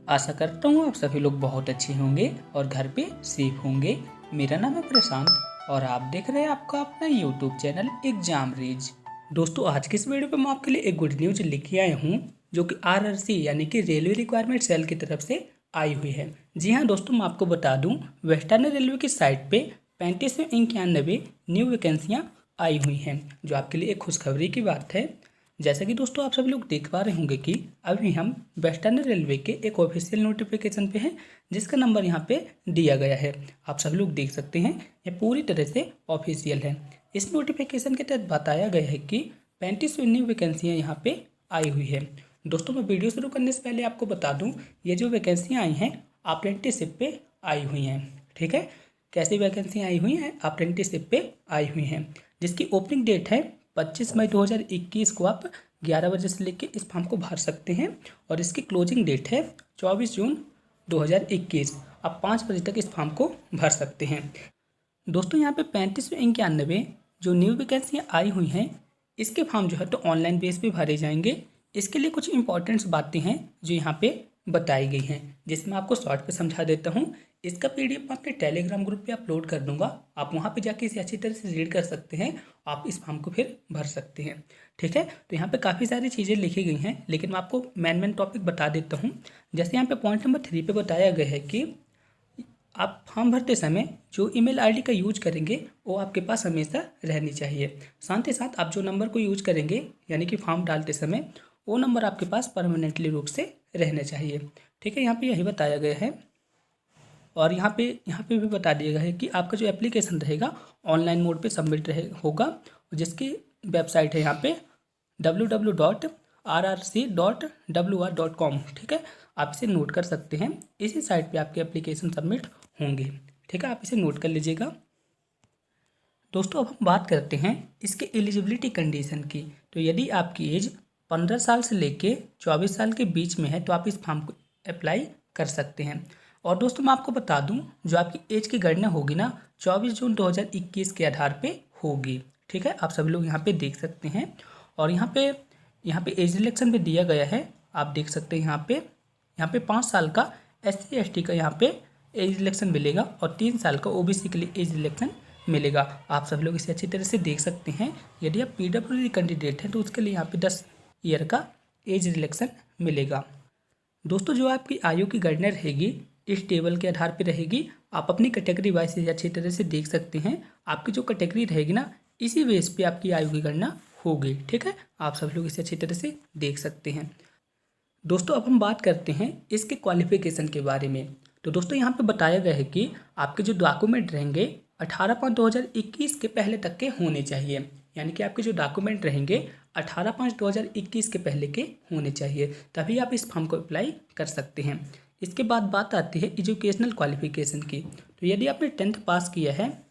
आशा करता हूँ आप सभी लोग बहुत अच्छे होंगे और घर पे सेफ होंगे। मेरा नाम है प्रशांत और आप देख रहे हैं आपका अपना यूट्यूब चैनल एग्जाम रेज। दोस्तों आज की इस वीडियो पे मैं आपके लिए एक गुड न्यूज लेके आया हूँ जो कि आरआरसी यानी कि रेलवे रिक्वायरमेंट सेल की तरफ से आई हुई है। जी हाँ दोस्तों, मैं आपको बता दूँ वेस्टर्न रेलवे की साइट पे 3591 न्यू वैकेंसियाँ आई हुई हैं, जो आपके लिए एक खुशखबरी की बात है। जैसा कि दोस्तों आप सभी लोग देख पा रहे होंगे कि अभी हम वेस्टर्न रेलवे के एक ऑफिशियल नोटिफिकेशन पे हैं, जिसका नंबर यहाँ पे दिया गया है। आप सभी लोग देख सकते हैं, ये पूरी तरह से ऑफिशियल है। इस नोटिफिकेशन के तहत बताया गया है कि 35 न्यू वैकेंसियाँ यहाँ पे आई हुई है। दोस्तों मैं वीडियो शुरू करने से पहले आपको बता दूँ, ये जो वैकेंसियाँ आई हैं अप्रेंटिसशिप पे आई हुई हैं। ठीक है, कैसी वैकेंसियाँ आई हुई हैं? अप्रेंटिसशिप पे आई हुई हैं, जिसकी ओपनिंग डेट है 25 मई 2021 को। आप 11 बजे से लेकर इस फॉर्म को भर सकते हैं और इसकी क्लोजिंग डेट है 24 जून 2021। आप 5 बजे तक इस फॉर्म को भर सकते हैं। दोस्तों यहाँ पे 3591 जो न्यू वैकेंसियाँ आई हुई हैं, इसके फॉर्म जो है तो ऑनलाइन बेस पे भरे जाएंगे। इसके लिए कुछ इंपॉर्टेंट्स बातें हैं जो यहाँ पे बताई गई हैं, जिसमें आपको शॉर्ट पे समझा देता हूँ। इसका पीडीएफ मैं अपने टेलीग्राम ग्रुप पे अपलोड कर दूंगा, आप वहाँ पे जाके इसे अच्छी तरह से रीड कर सकते हैं। आप इस फॉर्म को फिर भर सकते हैं। ठीक है, तो यहाँ पे काफ़ी सारी चीज़ें लिखी गई हैं, लेकिन मैं आपको मेन टॉपिक बता देता हूँ। जैसे यहाँ पे पॉइंट नंबर 3 पे बताया गया है कि आप फॉर्म भरते समय जो ईमेल आईडी का यूज करेंगे वो आपके पास हमेशा रहनी चाहिए। साथ ही साथ आप जो नंबर को यूज करेंगे यानी कि फॉर्म डालते समय, वो नंबर आपके पास परमानेंटली रूप से रहना चाहिए। ठीक है, यहाँ पे यही बताया गया है। और यहाँ पे भी बता दिया गया है कि आपका जो एप्लीकेशन रहेगा ऑनलाइन मोड पे सबमिट होगा, जिसकी वेबसाइट है यहाँ पे www.rrc.wr.com। ठीक है, आप इसे नोट कर सकते हैं। इसी साइट पे आपके एप्लीकेशन सबमिट होंगे। ठीक है, आप इसे नोट कर लीजिएगा। दोस्तों अब हम बात करते हैं इसके एलिजिबिलिटी कंडीशन की। तो यदि आपकी एज 15 साल से लेके 24 साल के बीच में है तो आप इस फॉर्म को अप्लाई कर सकते हैं। और दोस्तों मैं आपको बता दूं, जो आपकी एज की गणना होगी ना 24 जून 2021 के आधार पे होगी। ठीक है, आप सभी लोग यहाँ पे देख सकते हैं। और यहाँ पे एज रिलेक्शन भी दिया गया है, आप देख सकते हैं। यहाँ पे 5 साल का SC ST का यहाँ पे एज रिलेक्शन मिलेगा और 3 साल का OBC के लिए एज रिलेक्शन मिलेगा। आप सब लोग इसे अच्छी तरह से देख सकते हैं। यदि आप PWD कैंडिडेट हैं तो उसके लिए यहाँ पे 10 ईयर का एज रिलेक्शन मिलेगा। दोस्तों जो आपकी आयु की गणना रहेगी इस टेबल के आधार पे रहेगी। आप अपनी कैटेगरी वाइज से अच्छी तरह से देख सकते हैं। आपकी जो कैटेगरी रहेगी ना, इसी बेस पे आपकी आयु की गणना होगी। ठीक है, आप सब लोग इसे अच्छी तरह से देख सकते हैं। दोस्तों अब हम बात करते हैं इसके क्वालिफिकेशन के बारे में। तो दोस्तों यहाँ पे बताया गया है कि आपके जो डॉक्यूमेंट रहेंगे 18/5/2021 के पहले तक के होने चाहिए। यानी कि आपके जो डॉक्यूमेंट रहेंगे 18/5/2021 के पहले के होने चाहिए, तभी आप इस फॉर्म को अप्लाई कर सकते हैं। इसके बाद बात आती है एजुकेशनल क्वालिफिकेशन की। तो यदि आपने 10th पास किया है,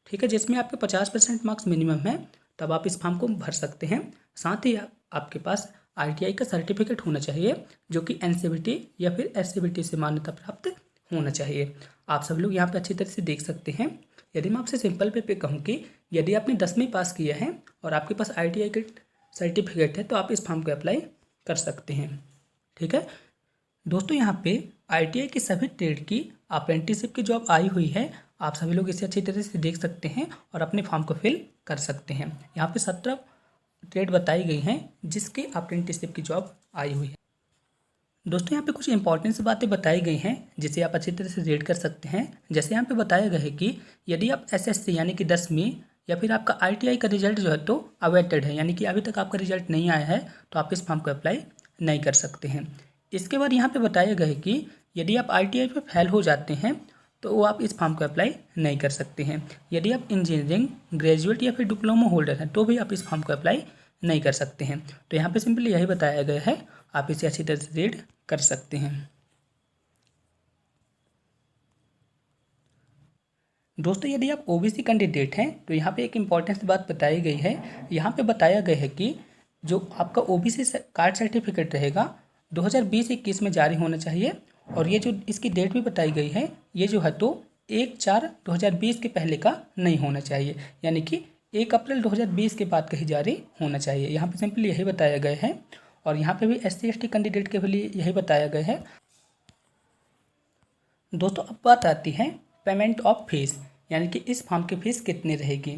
ठीक है, जिसमें आपके 50% मार्क्स मिनिमम है, तब आप इस फॉर्म को भर सकते हैं। साथ ही आपके पास ITI का सर्टिफिकेट होना चाहिए, जो कि NCVT या फिर SCVT से मान्यता प्राप्त होना चाहिए। आप सब लोग यहाँ पे अच्छी तरह से देख सकते हैं। यदि मैं आपसे सिंपल पे कहूँ कि यदि आपने 10वीं पास किया है और आपके पास ITI का सर्टिफिकेट है तो आप इस फॉर्म को अप्लाई कर सकते हैं। ठीक है दोस्तों, यहाँ पे ITI की सभी ट्रेड की अप्रेंटिसशिप की जॉब आई हुई है। आप सभी लोग इसे अच्छी तरह से देख सकते हैं और अपने फॉर्म को फिल कर सकते हैं। यहाँ पे 17 ट्रेड बताई गई हैं जिसके अप्रेंटिसशिप की जॉब आई हुई है। दोस्तों यहाँ पे कुछ इंपॉर्टेंट बातें बताई गई हैं जिसे आप अच्छी तरह से रीड कर सकते हैं। जैसे यहाँ पे बताया गया है कि यदि आप SSC यानी कि 10वीं या फिर आपका ITI का रिजल्ट जो है तो अवेटेड है, यानी कि अभी तक आपका रिजल्ट नहीं आया है, तो आप इस फॉर्म को अप्लाई नहीं कर सकते हैं। इसके बाद यहाँ पे बताया गया है कि यदि आप ITI पे फेल हो जाते हैं तो वो आप इस फॉर्म को अप्लाई नहीं कर सकते हैं। यदि आप इंजीनियरिंग ग्रेजुएट या फिर डिप्लोमा होल्डर हैं तो भी आप इस फॉर्म को अप्लाई नहीं कर सकते हैं। तो यहाँ पे सिंपली यही बताया गया है, आप इसे अच्छी तरह से रीड कर सकते हैं। दोस्तों यदि आप OBC कैंडिडेट हैं तो यहाँ पे एक इम्पॉर्टेंट बात बताई गई है। यहाँ पे बताया गया है कि जो आपका OBC कार्ड सर्टिफिकेट रहेगा 2020-21 में जारी होना चाहिए। और ये जो इसकी डेट भी बताई गई है, ये जो है तो 1/4/2020 के पहले का नहीं होना चाहिए, यानी कि 1 अप्रैल 2020 के बाद कहीं जारी होना चाहिए। यहाँ पे सिंपली यही बताया गया है। और यहाँ पे भी SC ST कैंडिडेट के लिए यही बताया गया है। दोस्तों अब बात आती है पेमेंट ऑफ फीस, यानी कि इस फॉर्म की फ़ीस कितनी रहेगी।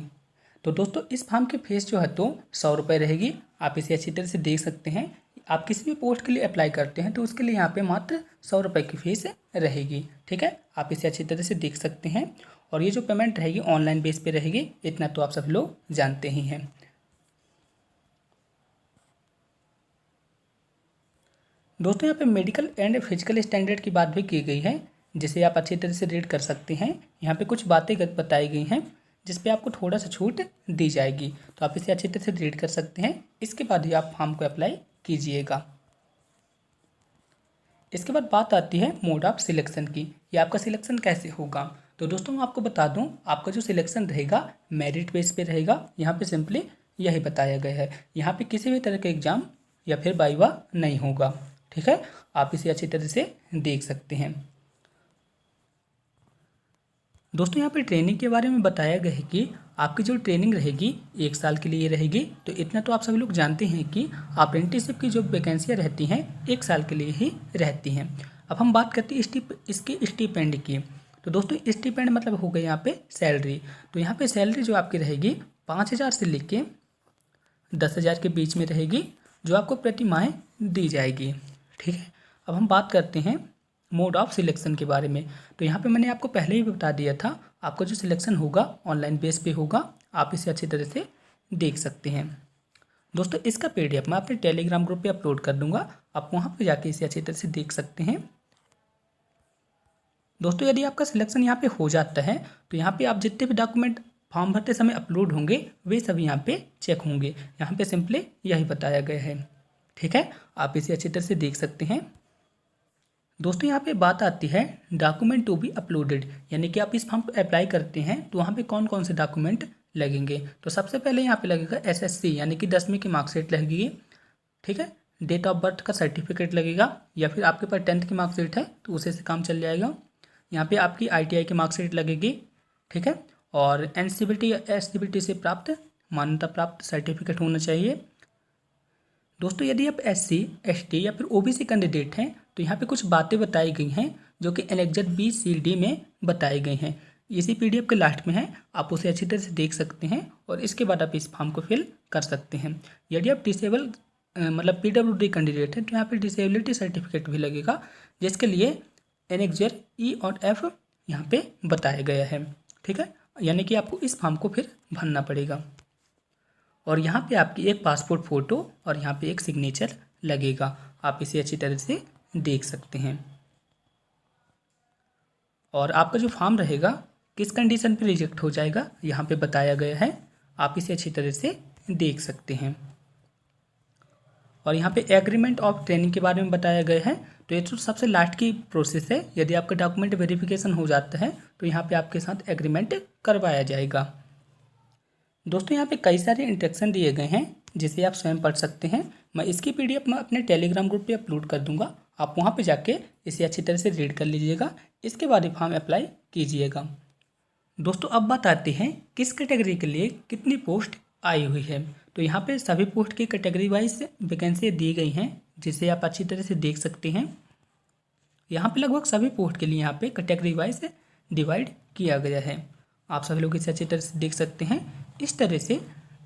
तो दोस्तों इस फॉर्म की फ़ीस जो है तो 100 रुपये रहेगी। आप इसे अच्छी तरह से देख सकते हैं। आप किसी भी पोस्ट के लिए अप्लाई करते हैं तो उसके लिए यहाँ पे मात्र 100 रुपये की फ़ीस रहेगी। ठीक है, आप इसे अच्छी तरह से देख सकते हैं। और ये जो पेमेंट रहेगी ऑनलाइन बेस पे रहेगी, इतना तो आप सभी लोग जानते ही हैं। दोस्तों यहाँ पे मेडिकल एंड फिजिकल स्टैंडर्ड की बात भी की गई है, जिसे आप अच्छी तरह से रीड कर सकते हैं। यहाँ पे कुछ बातें बताई गई हैं जिस पे आपको थोड़ा सा छूट दी जाएगी, तो आप इसे अच्छी तरह से रीड कर सकते हैं। इसके बाद ही आप फॉर्म को अप्लाई कीजिएगा। इसके बाद बात आती है मोड ऑफ सिलेक्शन की, या आपका सिलेक्शन कैसे होगा। तो दोस्तों मैं आपको बता दूं, आपका जो सिलेक्शन रहेगा मेरिट बेस पे रहेगा। यहाँ पे सिंपली यही बताया गया है। यहाँ पे किसी भी तरह का एग्जाम या फिर वाइवा नहीं होगा। ठीक है, आप इसे अच्छी तरह से देख सकते हैं। दोस्तों यहाँ पे ट्रेनिंग के बारे में बताया गया है कि आपकी जो ट्रेनिंग रहेगी 1 साल के लिए रहेगी। तो इतना तो आप सभी लोग जानते हैं कि अप्रेंटिसशिप की जो वैकेंसियाँ रहती हैं 1 साल के लिए ही रहती हैं। अब हम बात करते हैं इसके स्टीपेंड की। तो दोस्तों स्टीपेंड मतलब हो गई यहाँ पे सैलरी। तो यहाँ पे सैलरी जो आपकी रहेगी 5,000 से लेके 10,000 के बीच में रहेगी, जो आपको प्रति माह दी जाएगी। ठीक है, अब हम बात करते हैं मोड ऑफ सिलेक्शन के बारे में। तो यहाँ पे मैंने आपको पहले ही बता दिया था, आपका जो सिलेक्शन होगा ऑनलाइन बेस पे होगा। आप इसे अच्छी तरह से देख सकते हैं। दोस्तों इसका PDF मैं अपने टेलीग्राम ग्रुप पे अपलोड कर दूंगा, आप वहाँ पे जाके इसे अच्छी तरह से देख सकते हैं। दोस्तों यदि आपका सिलेक्शन यहाँ पे हो जाता है तो यहाँ पे आप जितने भी डॉक्यूमेंट फॉर्म भरते समय अपलोड होंगे वे सभी यहाँ पे चेक होंगे। यहाँ पे सिंपली यही बताया गया है। ठीक है, आप इसे अच्छी तरह से देख सकते हैं। दोस्तों यहाँ पे बात आती है डॉक्यूमेंट टू बी अपलोडेड, यानी कि आप इस फॉर्म पर अप्लाई करते हैं तो वहाँ पे कौन कौन से डॉक्यूमेंट लगेंगे। तो सबसे पहले यहाँ पे लगेगा SSC यानी कि 10वीं की मार्कशीट लगेगी। ठीक है, डेट ऑफ बर्थ का सर्टिफिकेट लगेगा, या फिर आपके पास 10th की मार्कशीट है तो उसे से काम चल जाएगा। यहाँ पे आपकी ITI की मार्कशीट लगेगी। ठीक है, और NCVT या SCVT से प्राप्त मान्यता प्राप्त सर्टिफिकेट होना चाहिए। दोस्तों यदि आप SC ST या फिर OBC कैंडिडेट हैं तो यहाँ पे कुछ बातें बताई गई हैं जो कि एनेक्जर BCD में बताई गई हैं। इसी PDF के लास्ट में है, आप उसे अच्छी तरह से देख सकते हैं और इसके बाद आप इस फॉर्म को फिल कर सकते हैं। यदि आप डिसेबल मतलब PWD कैंडिडेट है तो यहाँ पे डिसेबिलिटी सर्टिफिकेट भी लगेगा, जिसके लिए एनेक्जर E और F यहाँ पे बताया गया है। ठीक है, यानी कि आपको इस फॉर्म को फिर भरना पड़ेगा। और यहाँ पे आपकी एक पासपोर्ट फ़ोटो और यहाँ पे एक सिग्नेचर लगेगा। आप इसे अच्छी तरह से देख सकते हैं। और आपका जो फॉर्म रहेगा किस कंडीशन पे रिजेक्ट हो जाएगा यहाँ पे बताया गया है, आप इसे अच्छी तरह से देख सकते हैं। और यहाँ पे एग्रीमेंट ऑफ ट्रेनिंग के बारे में बताया गया है। तो ये तो सबसे लास्ट की प्रोसेस है। यदि आपका डॉक्यूमेंट वेरिफिकेशन हो जाता है तो यहाँ पे आपके साथ एग्रीमेंट करवाया जाएगा। दोस्तों यहाँ पे कई सारे इंस्ट्रक्शन दिए गए हैं जिसे आप स्वयं पढ़ सकते हैं। मैं इसकी PDF मैं अपने टेलीग्राम ग्रुप पे अपलोड कर दूंगा, आप वहाँ पे जाके इसे अच्छी तरह से रीड कर लीजिएगा। इसके बाद ही फॉर्म अप्लाई कीजिएगा। दोस्तों अब बात आती है किस कैटेगरी के लिए कितनी पोस्ट आई हुई है। तो यहाँ पे सभी पोस्ट की कैटेगरी वाइज वैकेंसी दी गई हैं, जिसे आप अच्छी तरह से देख सकते हैं। यहाँ पे लगभग सभी पोस्ट के लिए यहाँ पे कैटेगरी वाइज डिवाइड किया गया है। आप सभी लोग इसे अच्छी तरह से देख सकते हैं। इस तरह से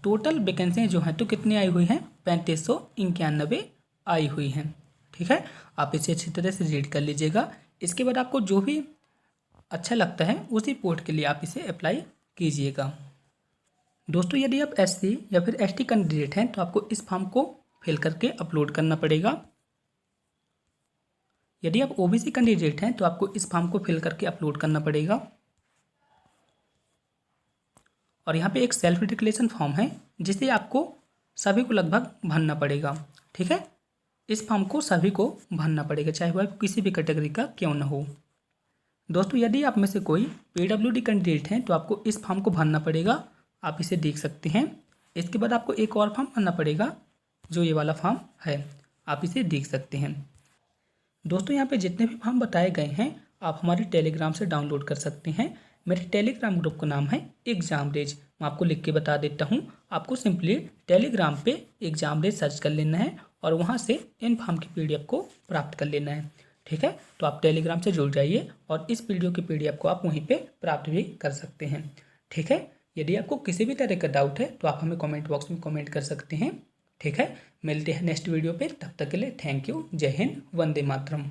टोटल वैकेंसी जो हैं तो कितनी आई हुई हैं, 3591 आई हुई हैं। ठीक है, आप इसे अच्छी तरह से रीड कर लीजिएगा। इसके बाद आपको जो भी अच्छा लगता है उसी पोस्ट के लिए आप इसे अप्लाई कीजिएगा। दोस्तों यदि आप SC या फिर ST कैंडिडेट हैं तो आपको इस फॉर्म को फिल करके अपलोड करना पड़ेगा। यदि आप OBC कैंडिडेट हैं तो आपको इस फॉर्म को फिल करके अपलोड करना पड़ेगा। और यहाँ पे एक सेल्फ डिक्लेरेशन फॉर्म है जिसे आपको सभी को लगभग भरना पड़ेगा। ठीक है, इस फॉर्म को सभी को भरना पड़ेगा, चाहे वह किसी भी कैटेगरी का क्यों ना हो। दोस्तों यदि आप में से कोई PWD कैंडिडेट हैं तो आपको इस फॉर्म को भरना पड़ेगा, आप इसे देख सकते हैं। इसके बाद आपको एक और फॉर्म भरना पड़ेगा जो ये वाला फॉर्म है, आप इसे देख सकते हैं। दोस्तों यहाँ पे जितने भी फॉर्म बताए गए हैं आप हमारे टेलीग्राम से डाउनलोड कर सकते हैं। मेरे टेलीग्राम ग्रुप का नाम है एग्जाम रेज। मैं आपको लिख के बता देता हूँ। आपको सिंपली टेलीग्राम पे एग्जाम रेज सर्च कर लेना है और वहाँ से इन फॉर्म की PDF को प्राप्त कर लेना है। ठीक है, तो आप टेलीग्राम से जुड़ जाइए और इस वीडियो की PDF को आप वहीं पे प्राप्त भी कर सकते हैं। ठीक है, यदि आपको किसी भी तरह का डाउट है तो आप हमें कमेंट बॉक्स में कमेंट कर सकते हैं। ठीक है, मिलते हैं नेक्स्ट वीडियो पे, तब तक के लिए थैंक यू। जय हिंद, वंदे मातरम।